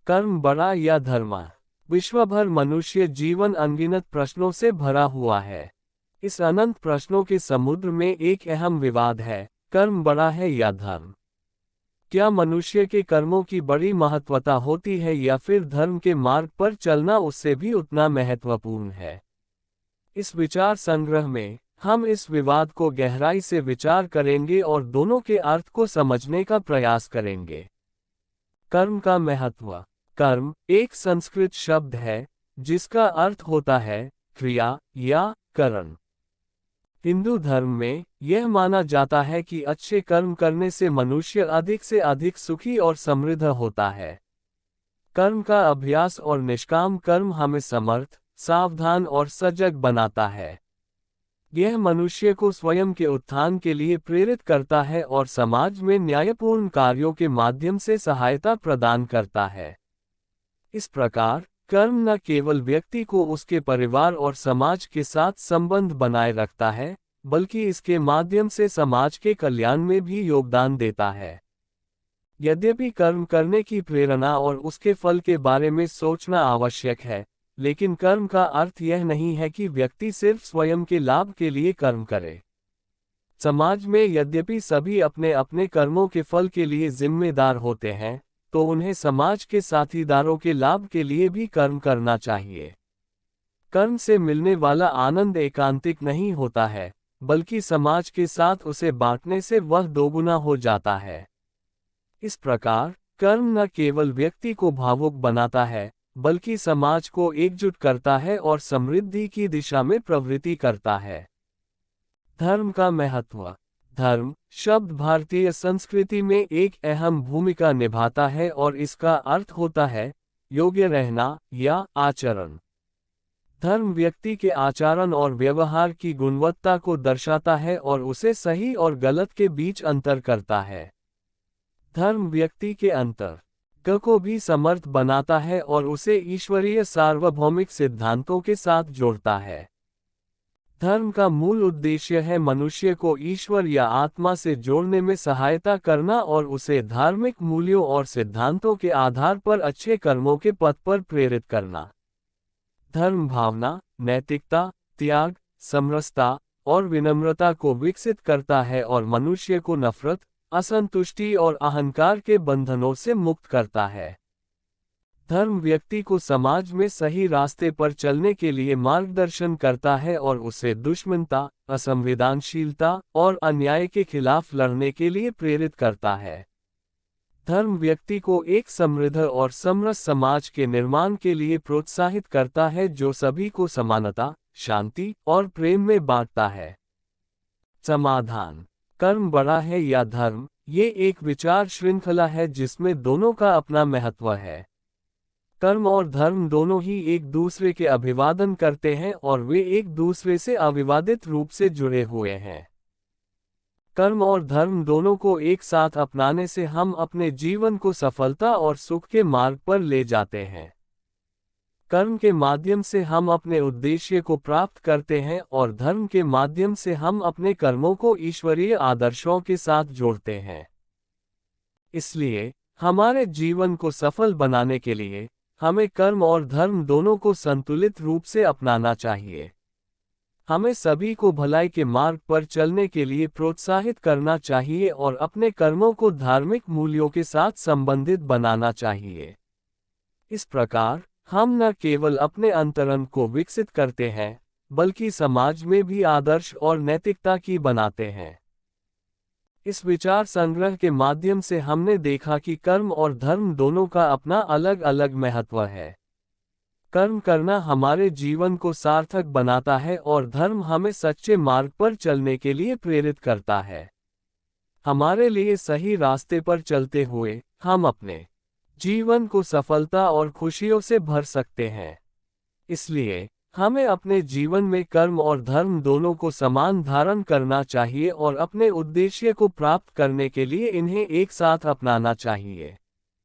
कर्म बड़ा या धर्म? विश्व भर मनुष्य जीवन अनगिनत प्रश्नों से भरा हुआ है। इस अनंत प्रश्नों के समुद्र में एक अहम विवाद है, कर्म बड़ा है या धर्म? क्या मनुष्य के कर्मों की बड़ी महत्वता होती है या फिर धर्म के मार्ग पर चलना उससे भी उतना महत्वपूर्ण है? इस विचार संग्रह में हम इस विवाद को गहराई से विचार करेंगे और दोनों के अर्थ को समझने का प्रयास करेंगे। कर्म का महत्व। कर्म एक संस्कृत शब्द है जिसका अर्थ होता है क्रिया या करण। हिंदू धर्म में यह माना जाता है कि अच्छे कर्म करने से मनुष्य अधिक से अधिक सुखी और समृद्ध होता है। कर्म का अभ्यास और निष्काम कर्म हमें समर्थ, सावधान और सजग बनाता है। यह मनुष्य को स्वयं के उत्थान के लिए प्रेरित करता है और समाज में न्यायपूर्ण कार्यों के माध्यम से सहायता प्रदान करता है। इस प्रकार कर्म न केवल व्यक्ति को उसके परिवार और समाज के साथ संबंध बनाए रखता है, बल्कि इसके माध्यम से समाज के कल्याण में भी योगदान देता है। यद्यपि कर्म करने की प्रेरणा और उसके फल के बारे में सोचना आवश्यक है, लेकिन कर्म का अर्थ यह नहीं है कि व्यक्ति सिर्फ स्वयं के लाभ के लिए कर्म करे। समाज में यद्यपि सभी अपने अपने कर्मों के फल के लिए जिम्मेदार होते हैं, तो उन्हें समाज के साथीदारों के लाभ के लिए भी कर्म करना चाहिए। कर्म से मिलने वाला आनंद एकांतिक नहीं होता है, बल्कि समाज के साथ उसे बांटने से वह दोगुना हो जाता है। इस प्रकार कर्म न केवल व्यक्ति को भावुक बनाता है, बल्कि समाज को एकजुट करता है और समृद्धि की दिशा में प्रवृत्ति करता है। धर्म का महत्व। धर्म शब्द भारतीय संस्कृति में एक अहम भूमिका निभाता है और इसका अर्थ होता है योग्य रहना या आचरण। धर्म व्यक्ति के आचरण और व्यवहार की गुणवत्ता को दर्शाता है और उसे सही और गलत के बीच अंतर करता है। धर्म व्यक्ति के अंतर को भी समर्थ बनाता है और उसे ईश्वरीय सार्वभौमिक सिद्धांतों के साथ जोड़ता है। धर्म का मूल उद्देश्य है मनुष्य को ईश्वर या आत्मा से जोड़ने में सहायता करना और उसे धार्मिक मूल्यों और सिद्धांतों के आधार पर अच्छे कर्मों के पथ पर प्रेरित करना। धर्म भावना, नैतिकता, त्याग, समरसता और विनम्रता को विकसित करता है और मनुष्य को नफरत, असंतुष्टि और अहंकार के बंधनों से मुक्त करता है। धर्म व्यक्ति को समाज में सही रास्ते पर चलने के लिए मार्गदर्शन करता है और उसे दुश्मनता, असंवेदनशीलता और अन्याय के खिलाफ लड़ने के लिए प्रेरित करता है। धर्म व्यक्ति को एक समृद्ध और समरस समाज के निर्माण के लिए प्रोत्साहित करता है जो सभी को समानता, शांति और प्रेम में बांटता है। समाधान। कर्म बड़ा है या धर्म, ये एक विचार श्रृंखला है जिसमें दोनों का अपना महत्व है। कर्म और धर्म दोनों ही एक दूसरे के अभिवादन करते हैं और वे एक दूसरे से अविवादित रूप से जुड़े हुए हैं। कर्म और धर्म दोनों को एक साथ अपनाने से हम अपने जीवन को सफलता और सुख के मार्ग पर ले जाते हैं। कर्म के माध्यम से हम अपने उद्देश्य को प्राप्त करते हैं और धर्म के माध्यम से हम अपने कर्मों को ईश्वरीय आदर्शों के साथ जोड़ते हैं। इसलिए हमारे जीवन को सफल बनाने के लिए हमें कर्म और धर्म दोनों को संतुलित रूप से अपनाना चाहिए। हमें सभी को भलाई के मार्ग पर चलने के लिए प्रोत्साहित करना चाहिए और अपने कर्मों को धार्मिक मूल्यों के साथ संबंधित बनाना चाहिए। इस प्रकार हम न केवल अपने अंतरंग को विकसित करते हैं, बल्कि समाज में भी आदर्श और नैतिकता की बनाते हैं। इस विचार संग्रह के माध्यम से हमने देखा कि कर्म और धर्म दोनों का अपना अलग अलग महत्व है। कर्म करना हमारे जीवन को सार्थक बनाता है और धर्म हमें सच्चे मार्ग पर चलने के लिए प्रेरित करता है। हमारे लिए सही रास्ते पर चलते हुए हम अपने जीवन को सफलता और खुशियों से भर सकते हैं। इसलिए हमें अपने जीवन में कर्म और धर्म दोनों को समान धारण करना चाहिए और अपने उद्देश्य को प्राप्त करने के लिए इन्हें एक साथ अपनाना चाहिए।